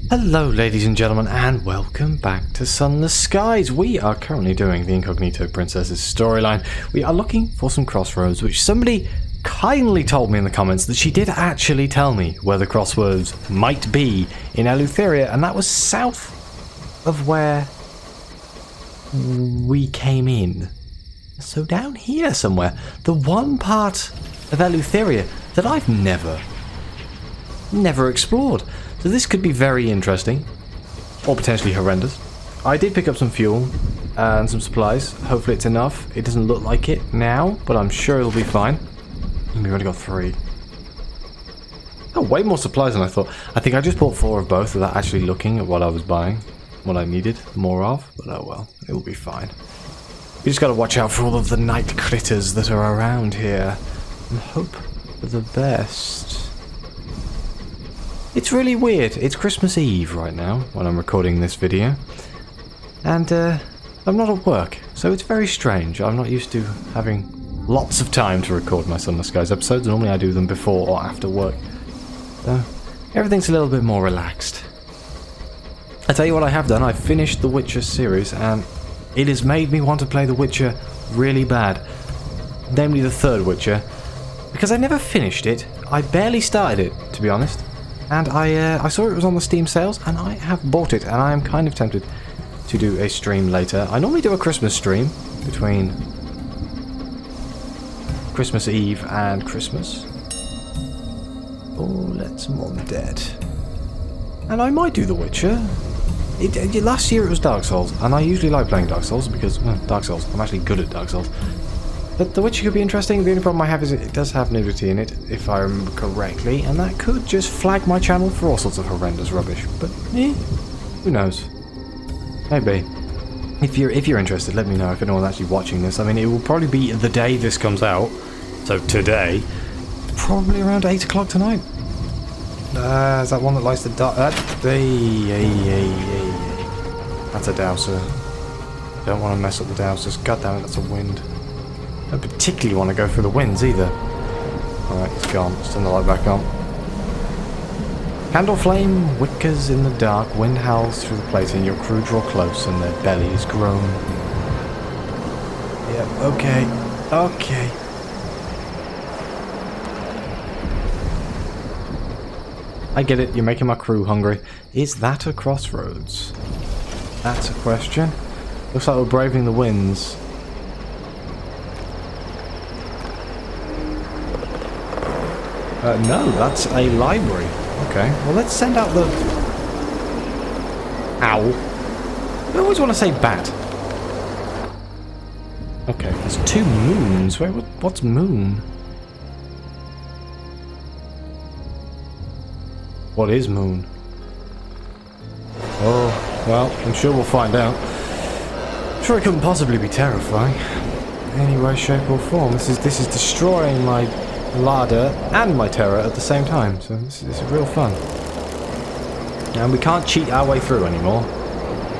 Hello ladies and gentlemen, and welcome back to Sunless Skies. We are currently doing the Incognito Princess's storyline. We are looking for some crossroads, which somebody kindly told me in the comments that she did actually tell me where the crossroads might be in Eleutheria, and that was south of where we came in. So down here somewhere, the one part of Eleutheria that I've never explored. So this could be very interesting, or potentially horrendous. I did pick up some fuel and some supplies. Hopefully it's enough. It doesn't look like it now, but I'm sure it'll be fine. We've only got 3. Oh, way more supplies than I thought. I think I just bought 4 of both without actually looking at what I was buying, what I needed more of. But oh well, it will be fine. We just got to watch out for all of the night critters that are around here and hope for the best. It's really weird. It's Christmas Eve right now when I'm recording this video. And I'm not at work, so it's very strange. I'm not used to having lots of time to record my Sunless Skies episodes. Normally I do them before or after work. So everything's a little bit more relaxed. I tell you what I have done. I've finished the Witcher series and it has made me want to play the Witcher really bad. Namely the third Witcher. Because I never finished it. I barely started it, to be honest. And I saw it was on the Steam sales, and I have bought it, and I am kind of tempted to do a stream later. I normally do a Christmas stream between Christmas Eve and Christmas. Oh, let's mom dead. And I might do The Witcher. Last year it was Dark Souls, and I usually like playing Dark Souls because, well, Dark Souls, I'm actually good at Dark Souls. But The Witcher could be interesting. The only problem I have is it does have nudity in it, if I remember correctly, and that could just flag my channel for all sorts of horrendous rubbish. But, who knows? Maybe. If you're interested, let me know if anyone's actually watching this. I mean, it will probably be the day this comes out, so today, probably around 8 o'clock tonight. Is that one that likes the dark? That's a dowser. Don't want to mess up the dowsers. God damn it, that's a wind. I don't particularly want to go through the winds either. Alright, it's gone. Let's turn the light back on. Candle flame wickers in the dark, wind howls through the plating, your crew draw close and their bellies groan. Yep, okay. I get it, you're making my crew hungry. Is that a crossroads? That's a question. Looks like we're braving the winds. No, that's a library. Okay, well let's send out the... Owl. I always want to say bat. Okay, there's 2 moons. Wait, what's moon? What is moon? Oh, well, I'm sure we'll find out. I'm sure it couldn't possibly be terrifying. Any way, shape or form. This is destroying my larder and my terror at the same time, so this is real fun. And we can't cheat our way through anymore.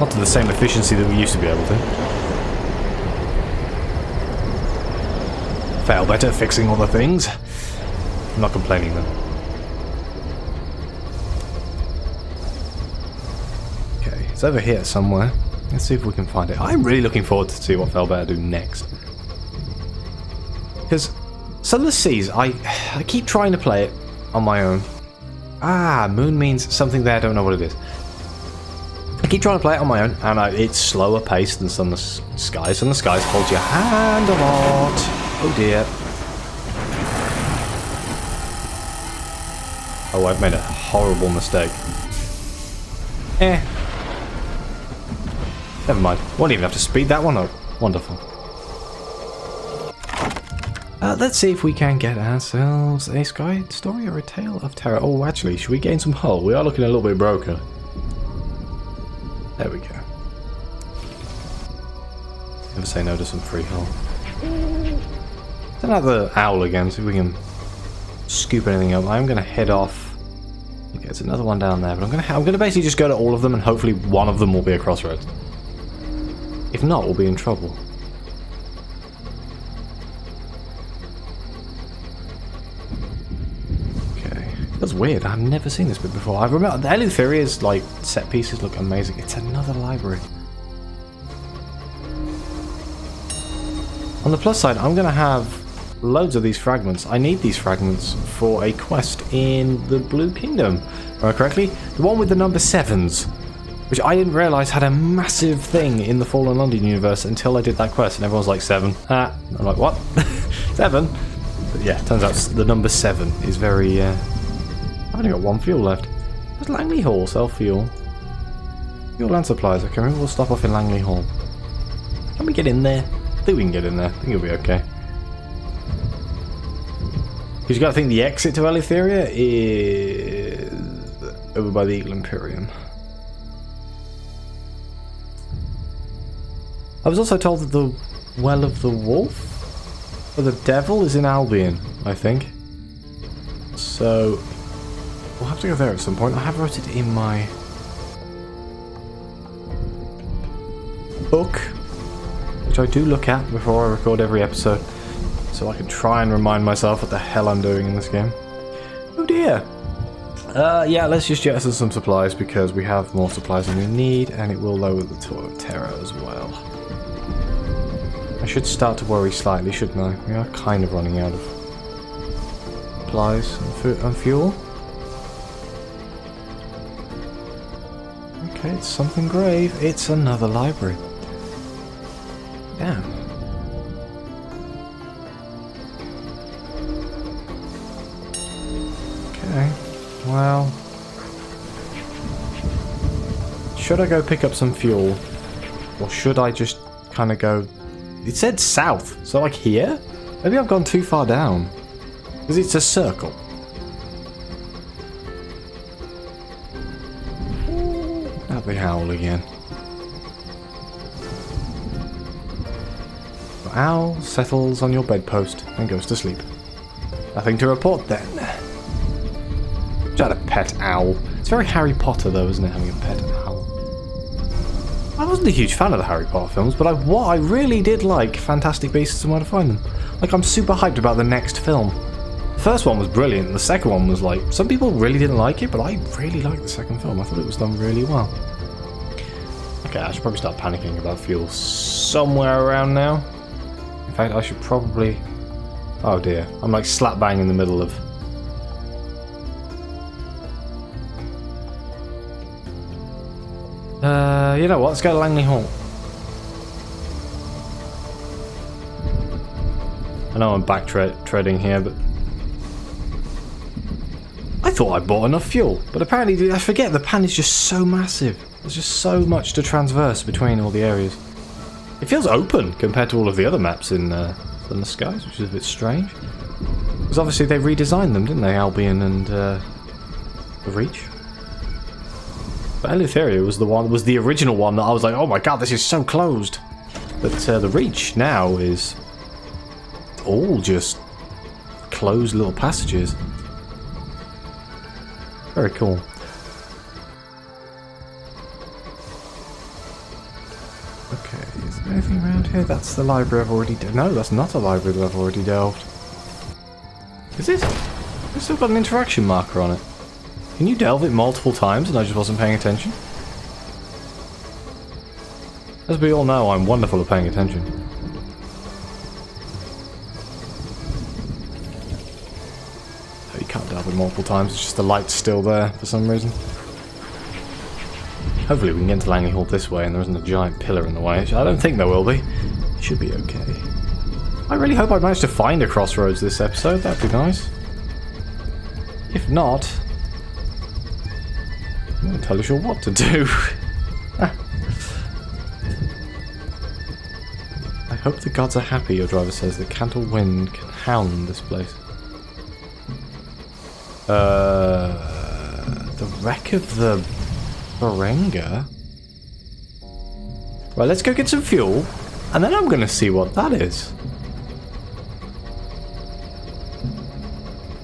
Not to the same efficiency that we used to be able to. Fail better fixing all the things. I'm not complaining though. Okay, it's over here somewhere. Let's see if we can find it. I'm really looking forward to see what Failbetter do next. Because Sunless Seas, I keep trying to play it on my own. Moon means something there, I don't know what it is. I keep trying to play it on my own, and it's slower paced than Sunless Skies. Sunless Skies holds your hand a lot. Oh dear. Oh, I've made a horrible mistake. Never mind. Won't even have to speed that one up. Wonderful. Let's see if we can get ourselves a Sky story or a tale of terror. Oh, actually, should we gain some hull? We are looking a little bit broken. There we go. Never say no to some free hull. Send out the owl again, see if we can scoop anything up. I'm going to head off. Okay, there's another one down there, but I'm going to basically just go to all of them, and hopefully one of them will be a crossroads. If not, we'll be in trouble. weird. I've never seen this bit before. I remember the Eleutheria's like set pieces look amazing. It's another library. On the plus side, I'm going to have loads of these fragments. I need these fragments for a quest in the Blue Kingdom. Am I correctly? The one with the number 7s. Which I didn't realise had a massive thing in the Fallen London universe until I did that quest. And everyone's like, 7. I'm like, what? 7? But yeah, turns out the number 7 is very... I've only got 1 fuel left. Does Langley Hall sell fuel? Fuel and supplies. Okay, maybe we'll stop off in Langley Hall. Can we get in there? I think we can get in there. I think it'll be okay. Because you got to think the exit to Eleutheria is over by the Eagle Imperium. I was also told that the Well of the Wolf, or the Devil, is in Albion, I think. So, we'll have to go there at some point. I have wrote it in my book, which I do look at before I record every episode, so I can try and remind myself what the hell I'm doing in this game. Oh dear! Yeah, let's just jettison some supplies, because we have more supplies than we need, and it will lower the Tour of Terror as well. I should start to worry slightly, shouldn't I? We are kind of running out of supplies and fuel. Okay, it's something grave. It's another library. Damn. Okay, well... should I go pick up some fuel? Or should I just kind of go... It said south, so like here? Maybe I've gone too far down. Because it's a circle. That'll be howl again. The owl settles on your bedpost and goes to sleep. Nothing to report then. Just had a pet owl. It's very Harry Potter though, isn't it, having a pet owl? I wasn't a huge fan of the Harry Potter films, but what I really did like Fantastic Beasts and Where to Find Them. Like, I'm super hyped about the next film. The first one was brilliant, and the second one was like... Some people really didn't like it, but I really liked the second film. I thought it was done really well. Okay, I should probably start panicking about fuel somewhere around now. In fact, I should probably... Oh dear, I'm like slap bang in the middle of... you know what? Let's go to Langley Hall. I know I'm treading here, but... I thought I bought enough fuel, but apparently, I forget, the pan is just so massive. There's just so much to transverse between all the areas. It feels open compared to all of the other maps in Sunless Skies, which is a bit strange. Because obviously they redesigned them, didn't they? Albion and the Reach. But Eleutheria was the original one that I was like, oh my god, this is so closed. But the Reach now is all just closed little passages. Very cool. Okay, is there anything around here? That's the library I've already delved. No, that's not a library that I've already delved. Is it? It's still got an interaction marker on it. Can you delve it multiple times and I just wasn't paying attention? As we all know, I'm wonderful at paying attention. Oh, you can't delve it multiple times, it's just the light's still there for some reason. Hopefully we can get into Langley Hall this way and there isn't a giant pillar in the way. I don't think there will be. It should be okay. I really hope I managed to find a crossroads this episode, that'd be nice. If not... I'm not entirely sure what to do. I hope the gods are happy, your driver says. The Cantle Wind can hound this place. The wreck of the Berrenger? Right, let's go get some fuel, and then I'm going to see what that is.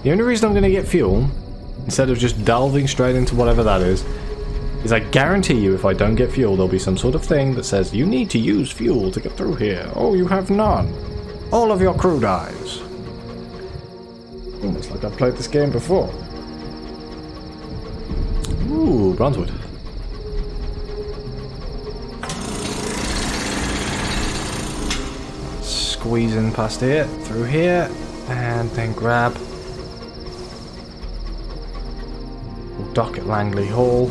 The only reason I'm going to get fuel, instead of just delving straight into whatever that is I guarantee you if I don't get fuel, there'll be some sort of thing that says, you need to use fuel to get through here. Oh, you have none. All of your crew dies. Almost like I've played this game before. Ooh, bronzewood. Squeezing past here, through here, and then grab. We'll dock at Langley Hall.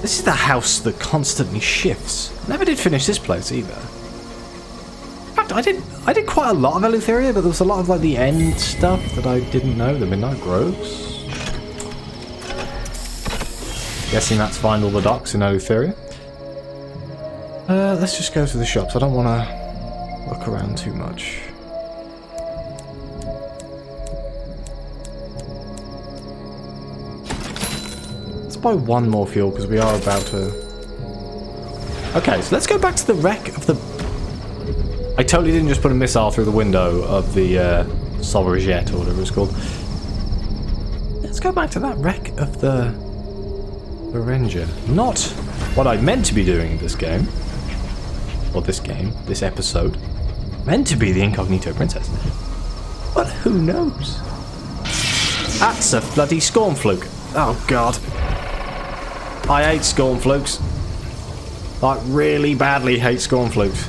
This is the house that constantly shifts. Never did finish this place either. In fact, I did quite a lot of Eleutheria, but there was a lot of like the end stuff that I didn't know. The Midnight Groves. Guessing that's find all the docks in Eleutheria. Let's just go to the shops. I don't want to look around too much. Let's buy one more fuel because we are about to... Okay, so let's go back to the wreck of the... I totally didn't just put a missile through the window of the Sauvaget or whatever it's called. Let's go back to that wreck of the Berrenger. Not what I meant to be doing in this game. Or this episode. Meant to be the Incognito Princess. But who knows? That's a bloody Scornfluke. Oh god. I hate Scornflukes. Like, really badly hate Scornflukes.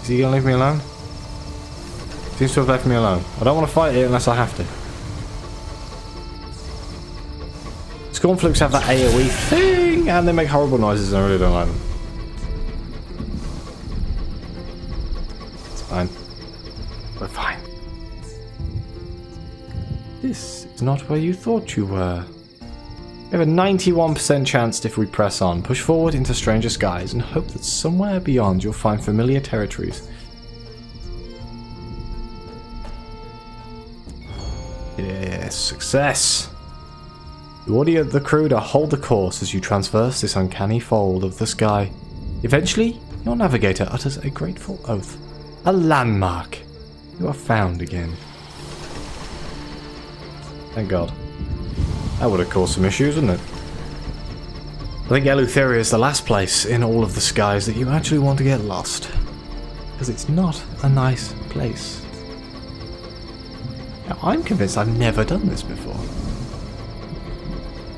Is he gonna leave me alone? Seems to have left me alone. I don't want to fight it unless I have to. Scornflukes have that AoE thing, and they make horrible noises, and I really don't like them. It's fine. We're fine. This is not where you thought you were. We have a 91% chance if we press on, push forward into stranger skies, and hope that somewhere beyond you'll find familiar territories. Yes, success! You order the crew to hold the course as you traverse this uncanny fold of the sky. Eventually, your navigator utters a grateful oath. A landmark! You are found again. Thank God. That would have caused some issues, wouldn't it? I think Eleutheria is the last place in all of the skies that you actually want to get lost. Because it's not a nice place. Now, I'm convinced I've never done this before.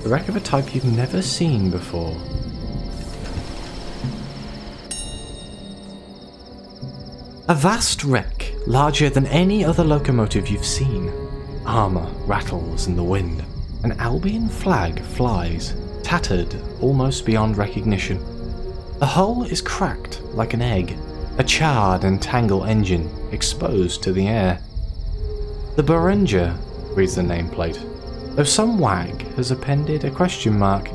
The wreck of a type you've never seen before. A vast wreck, larger than any other locomotive you've seen. Armour rattles in the wind. An Albion flag flies, tattered almost beyond recognition. The hull is cracked like an egg, a charred and tangled engine exposed to the air. The Berrenger reads the nameplate, though some wag has appended a question mark.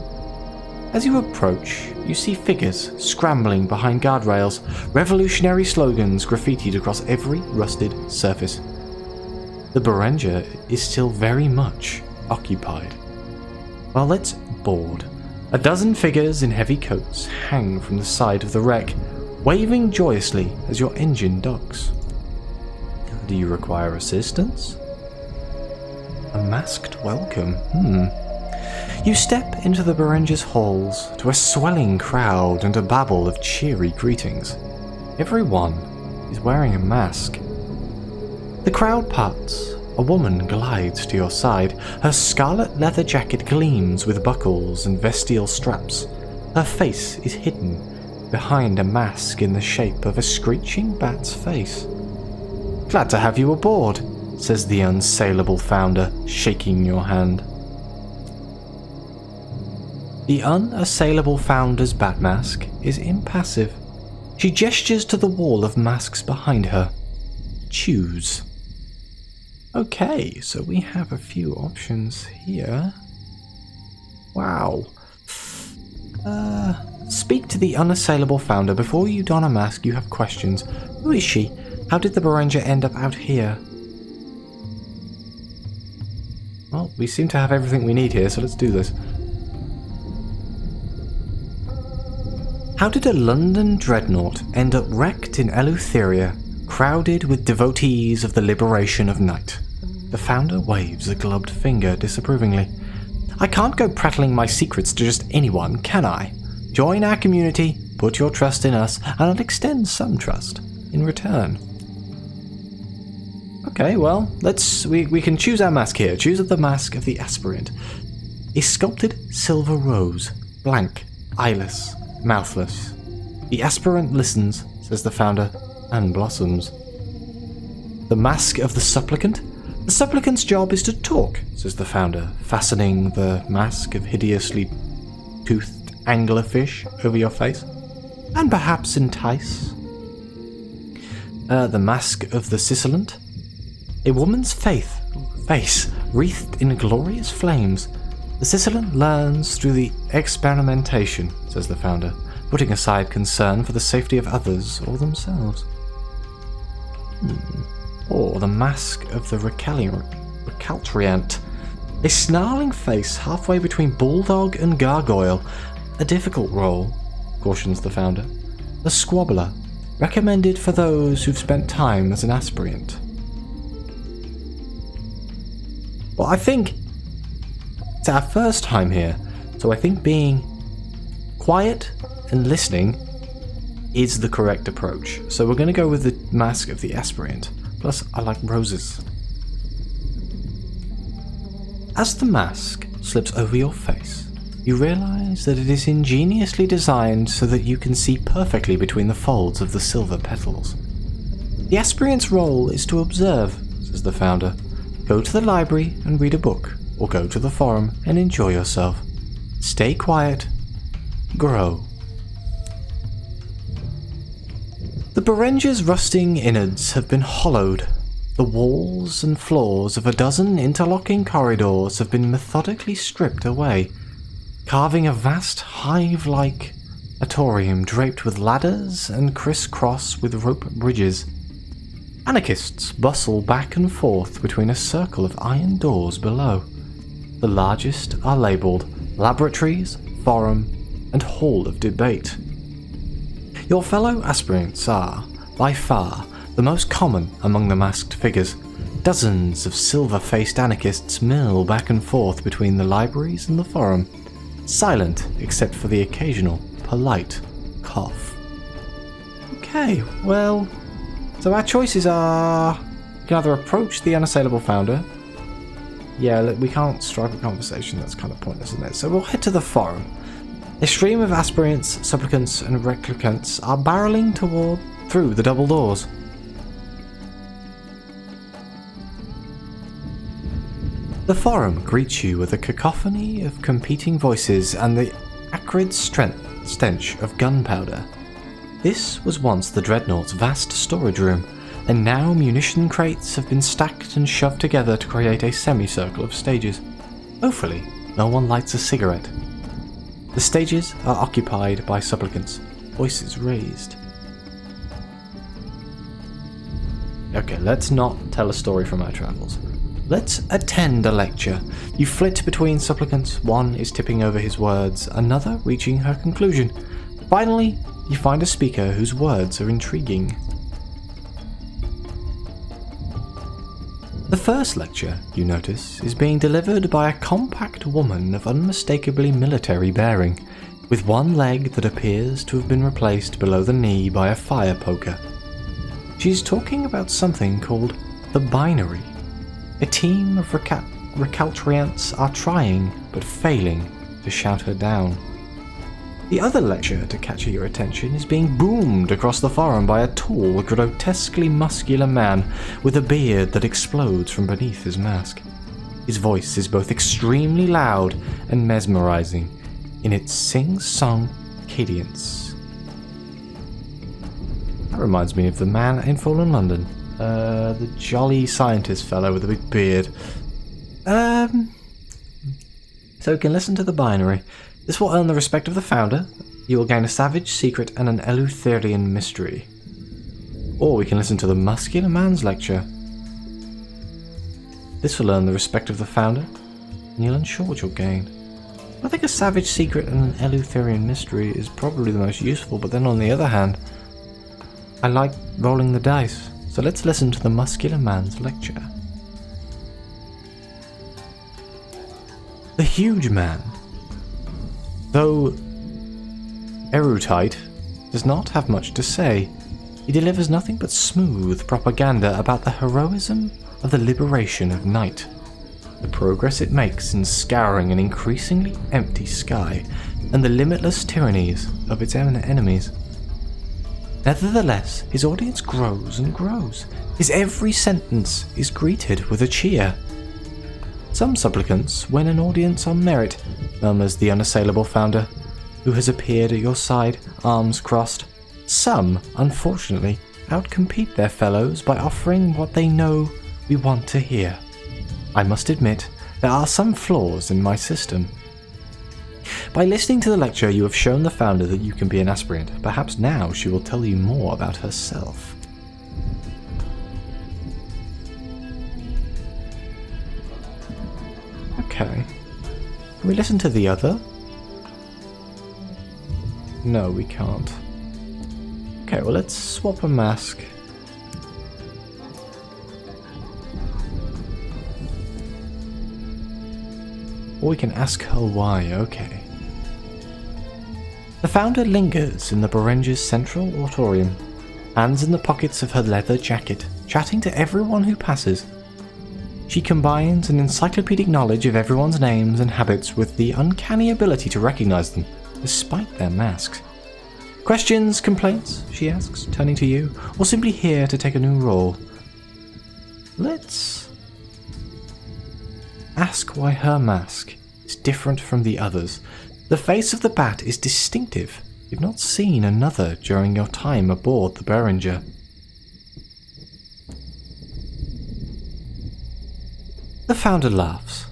As you approach, you see figures scrambling behind guardrails, revolutionary slogans graffitied across every rusted surface. The Berrenger is still very much occupied, while it's bored. A dozen figures in heavy coats hang from the side of the wreck, waving joyously as your engine docks. Do you require assistance? A masked welcome. You step into the Berrenger's halls to a swelling crowd and a babble of cheery greetings. Everyone is wearing a mask. The crowd parts. A woman glides to your side. Her scarlet leather jacket gleams with buckles and vestial straps. Her face is hidden behind a mask in the shape of a screeching bat's face. Glad to have you aboard, says the Unassailable Founder, shaking your hand. The Unassailable Founder's bat mask is impassive. She gestures to the wall of masks behind her. Choose. Okay, so we have a few options here. Wow. Speak to the Unassailable Founder. Before you don a mask, you have questions. Who is she? How did the Berrenger end up out here? Well, we seem to have everything we need here, so let's do this. How did a London dreadnought end up wrecked in Eleutheria, crowded with devotees of the liberation of night? The Founder waves a gloved finger disapprovingly. I can't go prattling my secrets to just anyone, can I? Join our community, put your trust in us, and I'll extend some trust in return. Okay, well, we can choose our mask here. Choose the mask of the aspirant. a sculpted silver rose, blank, eyeless, mouthless. The aspirant listens, says the founder, and blossoms. The mask of the supplicant? The supplicant's job is to talk, says the founder, fastening the mask of hideously toothed anglerfish over your face. And perhaps entice. The mask of the sibilant? A woman's face wreathed in glorious flames. The sibilant learns through the experimentation, says the founder, putting aside concern for the safety of others or themselves. Or the mask of the recalcitrant. A snarling face halfway between bulldog and gargoyle. A difficult role, cautions the founder. The squabbler, recommended for those who've spent time as an aspirant. Well, I think it's our first time here, so I think being quiet and listening is the correct approach. So we're going to go with the mask of the aspirant. Plus, I like roses. As the mask slips over your face, you realize that it is ingeniously designed so that you can see perfectly between the folds of the silver petals. The aspirant's role is to observe, says the founder. Go to the library and read a book, or go to the forum and enjoy yourself. Stay quiet. Grow. The Berrenger's rusting innards have been hollowed. The walls and floors of a dozen interlocking corridors have been methodically stripped away, carving a vast hive-like atorium draped with ladders and criss-cross with rope bridges. Anarchists bustle back and forth between a circle of iron doors below. The largest are labelled Laboratories, Forum, and Hall of Debate. Your fellow aspirants are, by far, the most common among the masked figures. Dozens of silver-faced anarchists mill back and forth between the libraries and the forum, silent except for the occasional polite cough. Okay, well, so our choices are... We can either approach the Unassailable Founder. Yeah, we can't strike a conversation, that's kind of pointless, isn't it? So we'll head to the forum. A stream of aspirants, supplicants, and recalcitrants are barreling through the double doors. The forum greets you with a cacophony of competing voices and the acrid stench of gunpowder. This was once the Dreadnought's vast storage room, and now munition crates have been stacked and shoved together to create a semicircle of stages. Hopefully, no one lights a cigarette. The stages are occupied by supplicants, voices raised. Okay, let's not tell a story from our travels. Let's attend a lecture. You flit between supplicants, one is tipping over his words, another reaching her conclusion. Finally, you find a speaker whose words are intriguing. The first lecture, you notice, is being delivered by a compact woman of unmistakably military bearing, with one leg that appears to have been replaced below the knee by a fire poker. She's talking about something called the binary. A team of recalcitrants are trying, but failing, to shout her down. The other lecture to catch your attention is being boomed across the forum by a tall, grotesquely muscular man with a beard that explodes from beneath his mask. His voice is both extremely loud and mesmerizing in its sing-song cadence. That reminds me of the man in Fallen London. The jolly scientist fellow with a big beard. So we can listen to the binary. This will earn the respect of the founder. You will gain a savage secret and an Eleutherian mystery. Or we can listen to the muscular man's lecture. This will earn the respect of the founder, and you'll ensure what you'll gain. I think a savage secret and an Eleutherian mystery is probably the most useful, but then on the other hand, I like rolling the dice. So let's listen to the muscular man's lecture. The huge man, though erudite, does not have much to say. He delivers nothing but smooth propaganda about the heroism of the liberation of night. the progress it makes in scouring an increasingly empty sky and the limitless tyrannies of its enemies. Nevertheless, his audience grows and grows. His every sentence is greeted with a cheer. Some supplicants win an audience on merit, murmurs the Unassailable Founder, who has appeared at your side, arms crossed. Some, unfortunately, outcompete their fellows by offering what they know we want to hear. I must admit, there are some flaws in my system. By listening to the lecture, you have shown the Founder that you can be an aspirant. Perhaps now she will tell you more about herself. Okay. Can we listen to the other? No, we can't. Okay, well, let's swap a mask. Or we can ask her why, okay. The Founder lingers in the Berrenger's central auditorium, hands in the pockets of her leather jacket, chatting to everyone who passes. She combines an encyclopedic knowledge of everyone's names and habits with the uncanny ability to recognize them, despite their masks. Questions, complaints, she asks, turning to you, or simply here to take a new role? Let's ask why her mask is different from the others. The face of the bat is distinctive. You've not seen another during your time aboard the Berrenger. The Founder laughs.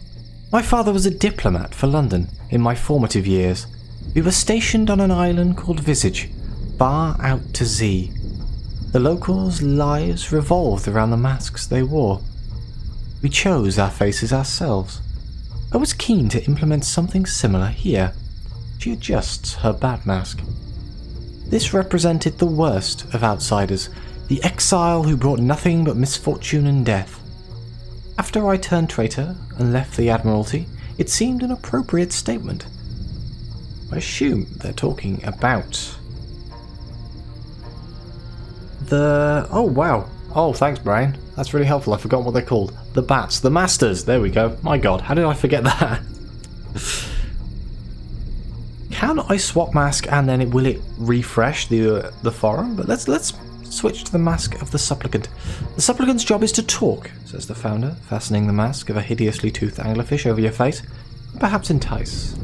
My father was a diplomat for London in my formative years. We were stationed on an island called Visage, far out to sea. The locals' lives revolved around the masks they wore. We chose our faces ourselves. I was keen to implement something similar here. She adjusts her bat mask. This represented the worst of outsiders, the exile who brought nothing but misfortune and death. After I turned traitor and left the Admiralty, it seemed an appropriate statement. I assume they're talking about the... Oh, wow. Oh, thanks, Brian. That's really helpful. I forgot what they're called. The bats. The masters. There we go. My god, how did I forget that? Can I swap mask and then will it refresh the forum? But let's switch to the mask of the supplicant. The supplicant's job is to talk, says the Founder, fastening the mask of a hideously toothed anglerfish over your face. Perhaps entice.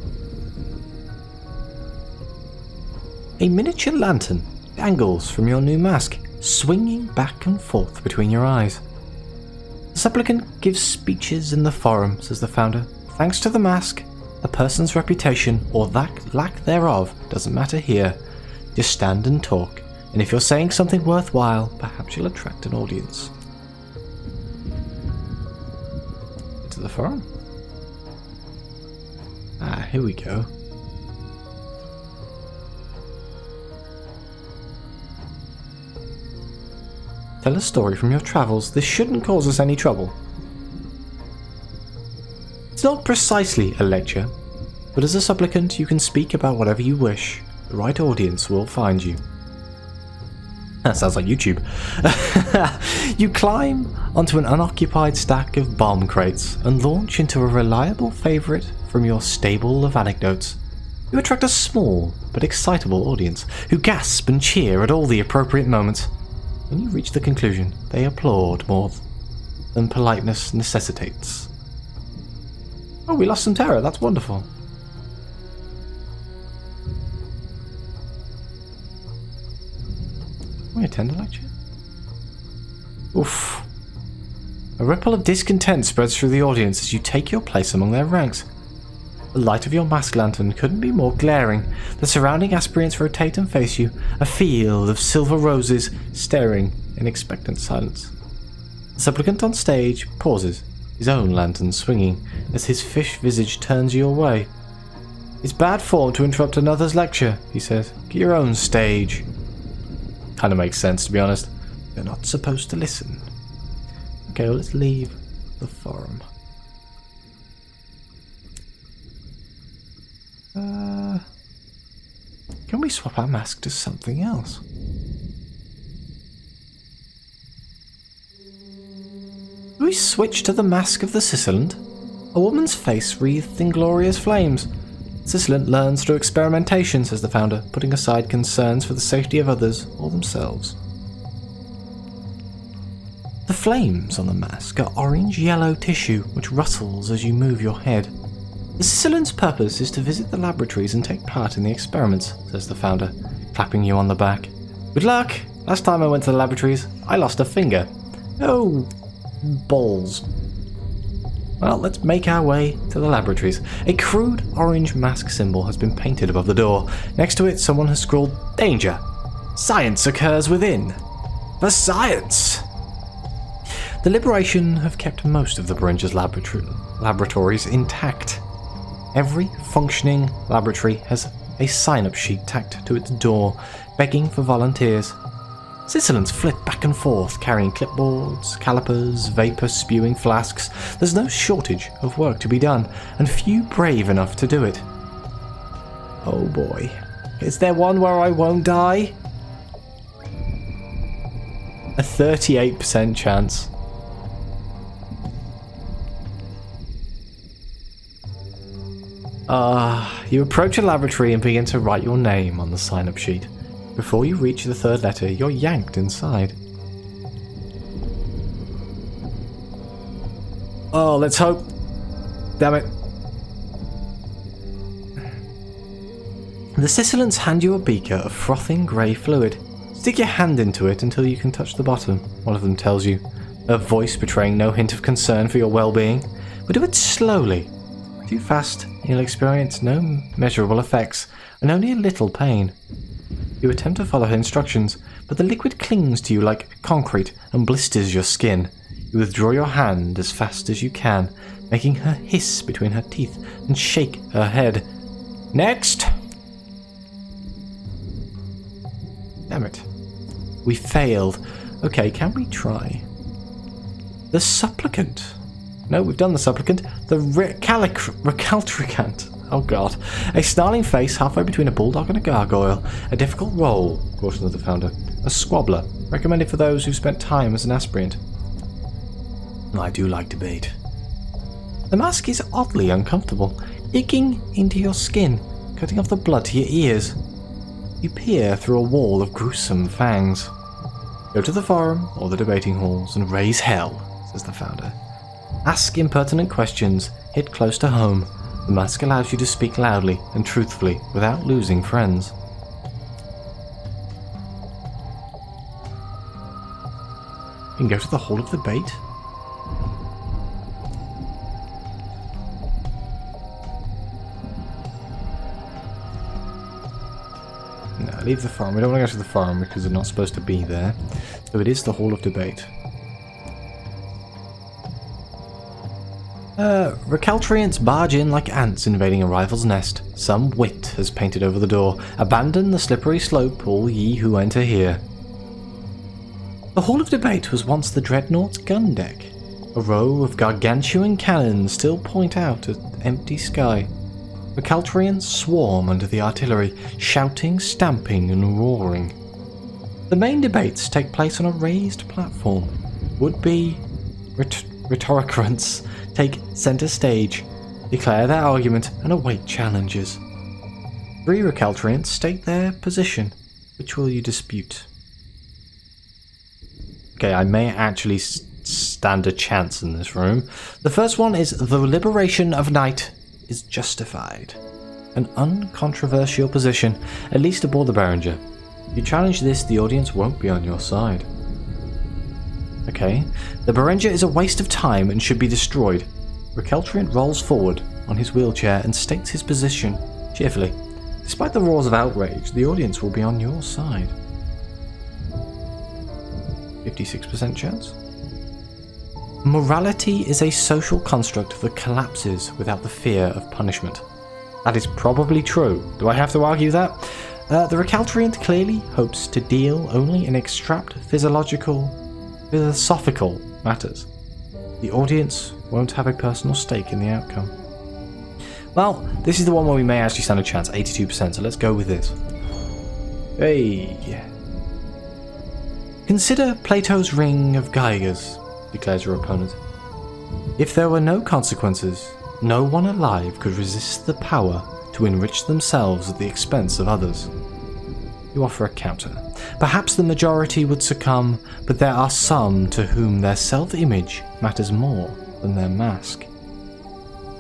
A miniature lantern dangles from your new mask, swinging back and forth between your eyes. The supplicant gives speeches in the forum, says the Founder. Thanks to the mask, a person's reputation, or that lack thereof, doesn't matter here. Just stand and talk, and if you're saying something worthwhile, perhaps you'll attract an audience. To the forum. Ah, here we go. Tell a story from your travels. This shouldn't cause us any trouble. It's not precisely a lecture, but as a supplicant you can speak about whatever you wish. The right audience will find you. That sounds like YouTube. You climb onto an unoccupied stack of bomb crates and launch into a reliable favourite from your stable of anecdotes. You attract a small but excitable audience who gasp and cheer at all the appropriate moments. When you reach the conclusion, they applaud more than politeness necessitates. Oh, we lost some terror. That's wonderful. Can we attend a lecture? Oof. A ripple of discontent spreads through the audience as you take your place among their ranks. The light of your mask lantern couldn't be more glaring. The surrounding aspirants rotate and face you, a field of silver roses staring in expectant silence. The supplicant on stage pauses, his own lantern swinging as his fish visage turns your way. It's bad form to interrupt another's lecture, he says. Get your own stage. Kinda makes sense, to be honest. You're not supposed to listen. Okay, well, let's leave the forum. Can we swap our mask to something else? Do we switch to the mask of the Sicilian? A woman's face wreathed in glorious flames. Sizzlant learns through experimentation, says the founder, putting aside concerns for the safety of others or themselves. The flames on the mask are orange-yellow tissue which rustles as you move your head. The Sizzlant's purpose is to visit the laboratories and take part in the experiments, says the founder, clapping you on the back. Good luck! Last time I went to the laboratories, I lost a finger. Oh, balls. Well, let's make our way to the laboratories. A crude orange mask symbol has been painted above the door. Next to it, someone has scrawled, "Danger! Science occurs within. For science!" The Liberation have kept most of the Berrenger's laboratories intact. Every functioning laboratory has a sign-up sheet tacked to its door, begging for volunteers. Sizzlants flit back and forth, carrying clipboards, calipers, vapor-spewing flasks. There's no shortage of work to be done, and few brave enough to do it. Oh boy. Is there one where I won't die? A 38% chance. You approach a laboratory and begin to write your name on the sign-up sheet. Before you reach the third letter, you're yanked inside. Oh, let's hope. Damn it. The Sizzlants hand you a beaker of frothing grey fluid. Stick your hand into it until you can touch the bottom, one of them tells you, a voice betraying no hint of concern for your well-being. But do it slowly. Too fast, and you'll experience no measurable effects, and only a little pain. You attempt to follow her instructions, but the liquid clings to you like concrete and blisters your skin. You withdraw your hand as fast as you can, making her hiss between her teeth and shake her head. Next! Damn it. We failed. Okay, can we try? The supplicant. No, we've done the supplicant. The recalcitrant. Oh god. A snarling face halfway between a bulldog and a gargoyle. A difficult role, cautions the founder. A squabbler, recommended for those who've spent time as an aspirant. I do like debate. The mask is oddly uncomfortable, digging into your skin, cutting off the blood to your ears. You peer through a wall of gruesome fangs. Go to the forum or the debating halls and raise hell, says the founder. Ask impertinent questions, hit close to home. The mask allows you to speak loudly and truthfully without losing friends. You can go to the Hall of Debate. No, leave the forum. We don't want to go to the forum because they're not supposed to be there. So it is the Hall of Debate. Recalcitrants barge in like ants invading a rival's nest. Some wit has painted over the door. Abandon the slippery slope, all ye who enter here. The Hall of Debate was once the Dreadnought's gun deck. A row of gargantuan cannons still point out at empty sky. Recalcitrants swarm under the artillery, shouting, stamping and roaring. The main debates take place on a raised platform. Would-be rhetoricians take center stage, declare their argument, and await challenges. 3 recalcitrants state their position. Which will you dispute? Okay, I may actually stand a chance in this room. The first one is the liberation of night is justified. An uncontroversial position, at least aboard the Berrenger. If you challenge this, the audience won't be on your side. Okay, the Berrenger is a waste of time and should be destroyed. Recalcitrant rolls forward on his wheelchair and states his position cheerfully. Despite the roars of outrage, the audience will be on your side. 56% chance. Morality is a social construct that collapses without the fear of punishment. That is probably true. Do I have to argue that? The recalcitrant clearly hopes to deal only in extract philosophical matters. The audience won't have a personal stake in the outcome. Well, this is the one where we may actually stand a chance, 82%, so let's go with this. Hey! Consider Plato's ring of Gyges, declares your opponent. If there were no consequences, no one alive could resist the power to enrich themselves at the expense of others. You offer a counter. Perhaps the majority would succumb, but there are some to whom their self-image matters more than their mask.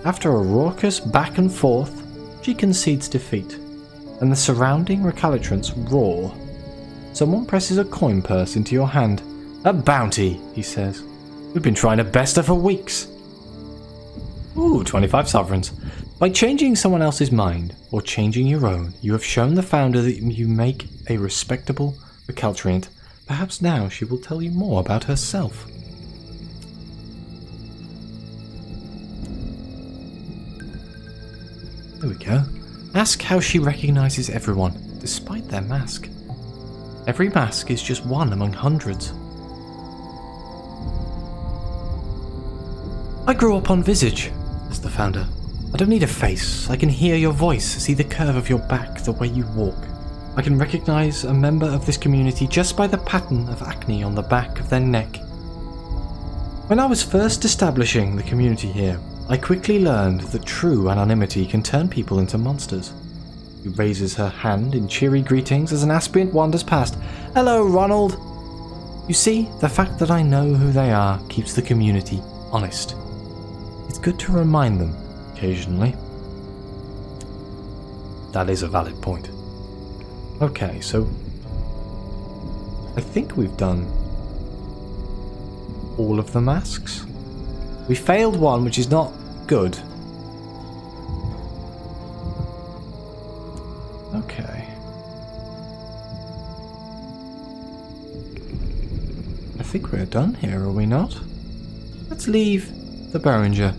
After a raucous back and forth, she concedes defeat, and the surrounding recalcitrants roar. Someone presses a coin purse into your hand. "A bounty," he says. "We've been trying to best her for weeks." Ooh, 25 sovereigns. By changing someone else's mind, or changing your own, you have shown the founder that you make a respectable recalcitrant. Perhaps now she will tell you more about herself. There we go. Ask how she recognizes everyone, despite their mask. Every mask is just one among hundreds. "I grew up on Visage," says the founder. "I don't need a face. I can hear your voice, see the curve of your back, the way you walk. I can recognize a member of this community just by the pattern of acne on the back of their neck. When I was first establishing the community here, I quickly learned that true anonymity can turn people into monsters." He raises her hand in cheery greetings as an aspirant wanders past. "Hello, Ronald." "You see, the fact that I know who they are keeps the community honest. It's good to remind them occasionally." That is a valid point. Okay, so I think we've done all of the masks. We failed one, which is not good. Okay. I think we're done here, are we not? Let's leave the Berrenger.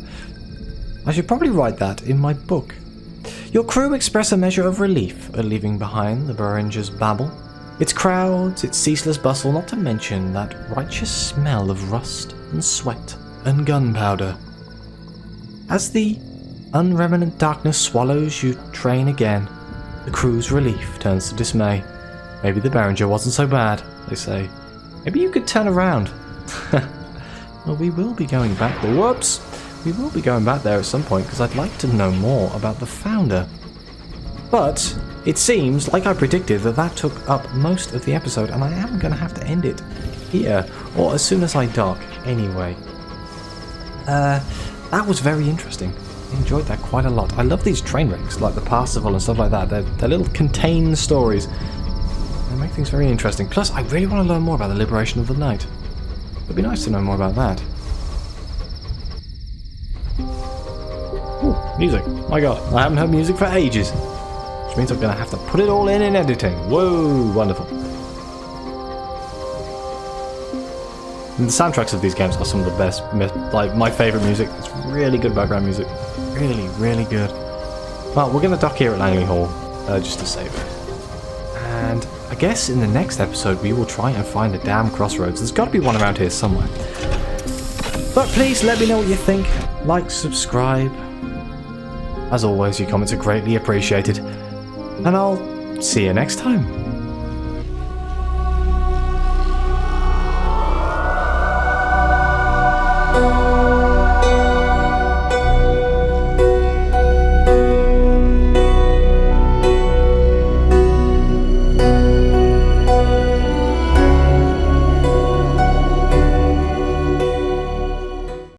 I should probably write that in my book. Your crew express a measure of relief at leaving behind the Berrenger's babble. Its crowds, its ceaseless bustle, not to mention that righteous smell of rust and sweat and gunpowder. As the unreminent darkness swallows you train again, the crew's relief turns to dismay. Maybe the Berrenger wasn't so bad, they say. Maybe you could turn around. Well, we will be going back there. Whoops! We will be going back there at some point because I'd like to know more about the founder. But it seems, like I predicted, that took up most of the episode, and I am going to have to end it here, or as soon as I dock, anyway. That was very interesting. I enjoyed that quite a lot. I love these train wrecks, like the Parsifal and stuff like that. They're little contained stories. They make things very interesting. Plus, I really want to learn more about the liberation of the night. It'd be nice to know more about that. Ooh, music. My god, I haven't heard music for ages. Which means I'm going to have to put it all in editing. Whoa, wonderful. And the soundtracks of these games are some of the best, like my favourite music. It's really good background music. Really, really good. Well, we're going to dock here at Langley Hall, just to save it. And I guess in the next episode we will try and find a damn crossroads. There's got to be one around here somewhere. But please let me know what you think. Like, subscribe. As always, your comments are greatly appreciated. And I'll see you next time.